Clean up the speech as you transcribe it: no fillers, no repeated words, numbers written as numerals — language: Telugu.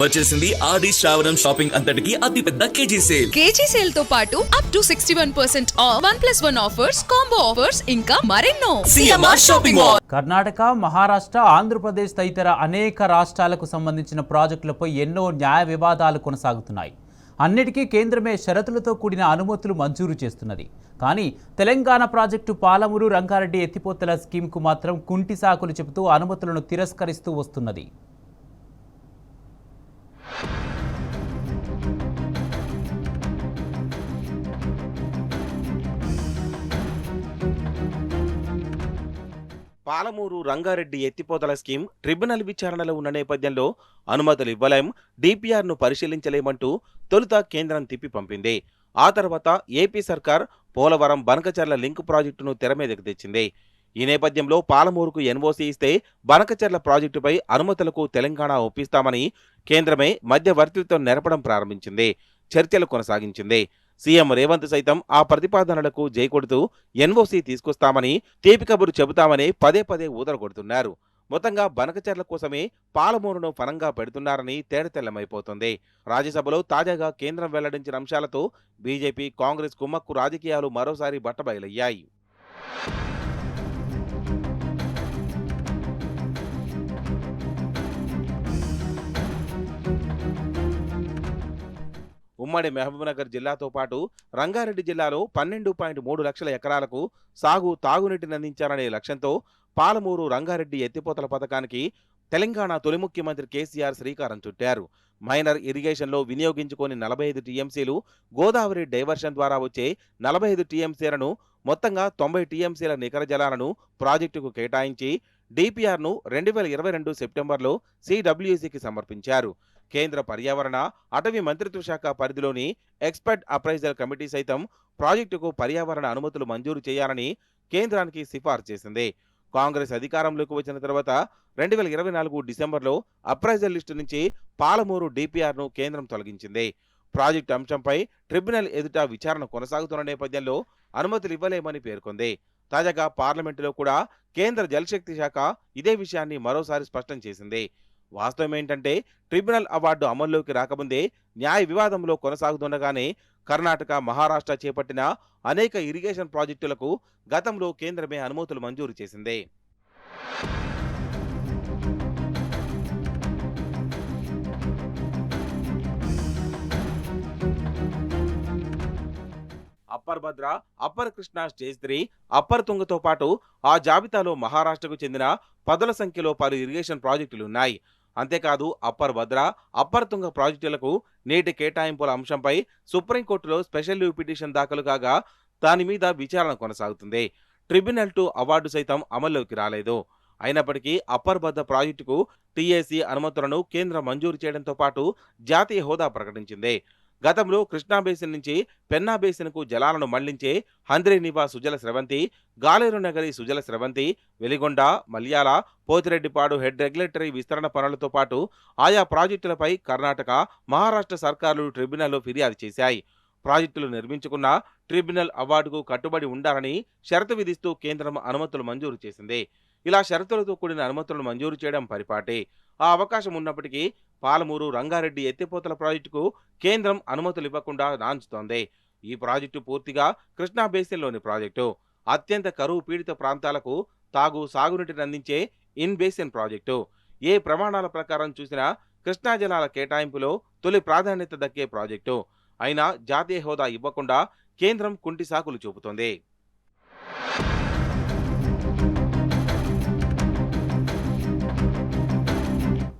వచ్చేసింది ఆది శ్రావణం షాపింగ్ అంతటికి అతిపెద్ద కేజీ సేల్ తో పాటు up to 61% of 1+1 offers, combo offers ఇంకా మరెన్నో. CMR shopping mall. Karnataka, Maharashtra, Andhra Pradesh తదితర అనేక రాష్ట్రాలకు సంబంధించిన ప్రాజెక్టులపై ఎన్నో న్యాయ వివాదాలు కొనసాగుతున్నాయి. అన్నిటికీ కేంద్రమే షరతులతో కూడిన అనుమతులు మంజూరు చేస్తున్నది. కానీ తెలంగాణ ప్రాజెక్టు పాలమూరు రంగారెడ్డి ఎత్తిపోతల స్కీమ్కు మాత్రం కుంటి సాకులు చెబుతూ అనుమతులను తిరస్కరిస్తూ వస్తున్నది. పాలమూరు రంగారెడ్డి ఎత్తిపోతల స్కీమ్ ట్రిబ్యునల్ విచారణలో ఉన్న నేపథ్యంలో అనుమతులు ఇవ్వలేం, డిపిఆర్ను పరిశీలించలేమంటూ తొలుత కేంద్రం తిప్పి పంపింది. ఆ తర్వాత ఏపీ సర్కార్ పోలవరం బనకచర్ల లింక్ ప్రాజెక్టును తెర మీదకు తెచ్చింది. ఈ నేపథ్యంలో పాలమూరుకు ఎన్ఓసీ ఇస్తే బనకచర్ల ప్రాజెక్టుపై అనుమతులకు తెలంగాణ ఒప్పిస్తామని కేంద్రమే మధ్యవర్తిత్వం నెరపడం ప్రారంభించింది. చర్చలు కొనసాగించింది. సీఎం రేవంత్ సైతం ఆ ప్రతిపాదనలకు జైకొడుతూ ఎన్ఓసీ తీసుకొస్తామని, తీపి కబురు చెబుతామని పదే పదే ఊదరగొడుతున్నారు. మొత్తంగా బనకచర్ల కోసమే పాలమూరును ఫలంగా పెడుతున్నారని తేడతెల్లమైపోతుంది. రాజ్యసభలో తాజాగా కేంద్రం వెల్లడించిన అంశాలతో బీజేపీ, కాంగ్రెస్ కుమ్మక్కు రాజకీయాలు మరోసారి బట్టబయలయ్యాయి. ఉమ్మడి మహబూబ్నగర్ జిల్లాతో పాటు రంగారెడ్డి జిల్లాలో 12.3 లక్షల ఎకరాలకు తాగునీటిని అందించాలనే లక్ష్యంతో పాలమూరు రంగారెడ్డి ఎత్తిపోతల పథకానికి తెలంగాణ తొలి ముఖ్యమంత్రి కేసీఆర్ శ్రీకారం చుట్టారు. మైనర్ ఇరిగేషన్లో వినియోగించుకొని 45 టీఎంసీలు, గోదావరి డైవర్షన్ ద్వారా వచ్చే 45 టీఎంసీలను, మొత్తంగా 90 టీఎంసీల నికర జలాలను ప్రాజెక్టుకు కేటాయించి డిపిఆర్ను 2022 సెప్టెంబర్లో సిడబ్ల్యూసీకి సమర్పించారు. కేంద్ర పర్యావరణ, అటవీ మంత్రిత్వ శాఖ పరిధిలోని ఎక్స్పర్ట్ అప్రైజల్ కమిటీ సైతం ప్రాజెక్టుకు పర్యావరణ అనుమతులు మంజూరు చేయాలని కేంద్రానికి సిఫార్సు చేసింది. కాంగ్రెస్ అధికారంలోకి వచ్చిన తర్వాత 2024 డిసెంబర్లో అప్రైజల్ లిస్టు నుంచి పాలమూరు డిపిఆర్ను కేంద్రం తొలగించింది. ప్రాజెక్టు అంశంపై ట్రిబ్యునల్ ఎదుట విచారణ కొనసాగుతున్న నేపథ్యంలో అనుమతులు ఇవ్వలేమని పేర్కొంది. తాజాగా పార్లమెంటులో కూడా కేంద్ర జలశక్తి శాఖ ఇదే విషయాన్ని మరోసారి స్పష్టం చేసింది. వాస్తవం ఏంటంటే ట్రిబ్యునల్ అవార్డు అమల్లోకి రాకముందే న్యాయ వివాదంలో కొనసాగుతుండగానే కర్ణాటక, మహారాష్ట్ర చేపట్టిన అనేక ఇరిగేషన్ ప్రాజెక్టులకు గతంలో కేంద్రమే అనుమతులు మంజూరు చేసింది. అప్పర్ భద్ర, అప్పర్ కృష్ణా స్టేజ్ 3, అప్పర్ తుంగతో పాటు ఆ జాబితాలో మహారాష్ట్రకు చెందిన పదుల సంఖ్యలో పలు ఇరిగేషన్ ప్రాజెక్టులున్నాయి. అంతేకాదు అప్పర్ భద్ర, అప్పర్ తుంగ ప్రాజెక్టులకు నీటి కేటాయింపుల అంశంపై సుప్రీంకోర్టులో స్పెషల్ లీవ్ పిటిషన్ దాఖలు కాగా దాని మీద విచారణ కొనసాగుతుంది. ట్రిబ్యునల్ 2 అవార్డు సైతం అమల్లోకి రాలేదు. అయినప్పటికీ అప్పర్ భద్ర ప్రాజెక్టుకు టీఏసీ అనుమతులను కేంద్రం మంజూరు చేయడంతో పాటు జాతీయ హోదా ప్రకటించింది. గతంలో కృష్ణా బేసిన్ నుంచి పెన్నా బేసిన్కు జలాలను మళ్లించే హంద్రీనివా సుజల స్రవంతి, గాలేరు నగరి సుజల స్రవంతి, వెలిగొండ, మల్యాల, పోతిరెడ్డిపాడు హెడ్ రెగ్యులేటరీ విస్తరణ పనులతో పాటు ఆయా ప్రాజెక్టులపై కర్ణాటక, మహారాష్ట్ర సర్కారులు ట్రిబ్యునల్లో ఫిర్యాదు చేశాయి. ప్రాజెక్టులు నిర్మించుకున్న ట్రిబ్యునల్ అవార్డుకు కట్టుబడి ఉండాలని షరతు విధిస్తూ కేంద్రం అనుమతులు మంజూరు చేసింది. ఇలా షరతులతో కూడిన అనుమతులను మంజూరు చేయడం పరిపాటి. ఆ అవకాశం ఉన్నప్పటికీ పాలమూరు రంగారెడ్డి ఎత్తిపోతల ప్రాజెక్టుకు కేంద్రం అనుమతులు ఇవ్వకుండా నాంచుతోంది. ఈ ప్రాజెక్టు పూర్తిగా కృష్ణా బేసిన్లోని ప్రాజెక్టు. అత్యంత కరువు పీడిత ప్రాంతాలకు సాగునీటిని అందించే ఇన్ బేసిన్ ప్రాజెక్టు. ఏ ప్రమాణాల ప్రకారం చూసినా కృష్ణా జలాల కేటాయింపులో తొలి ప్రాధాన్యత దక్కే ప్రాజెక్టు. అయినా జాతీయ హోదా ఇవ్వకుండా కేంద్రం కుంటి సాకులు చూపుతోంది.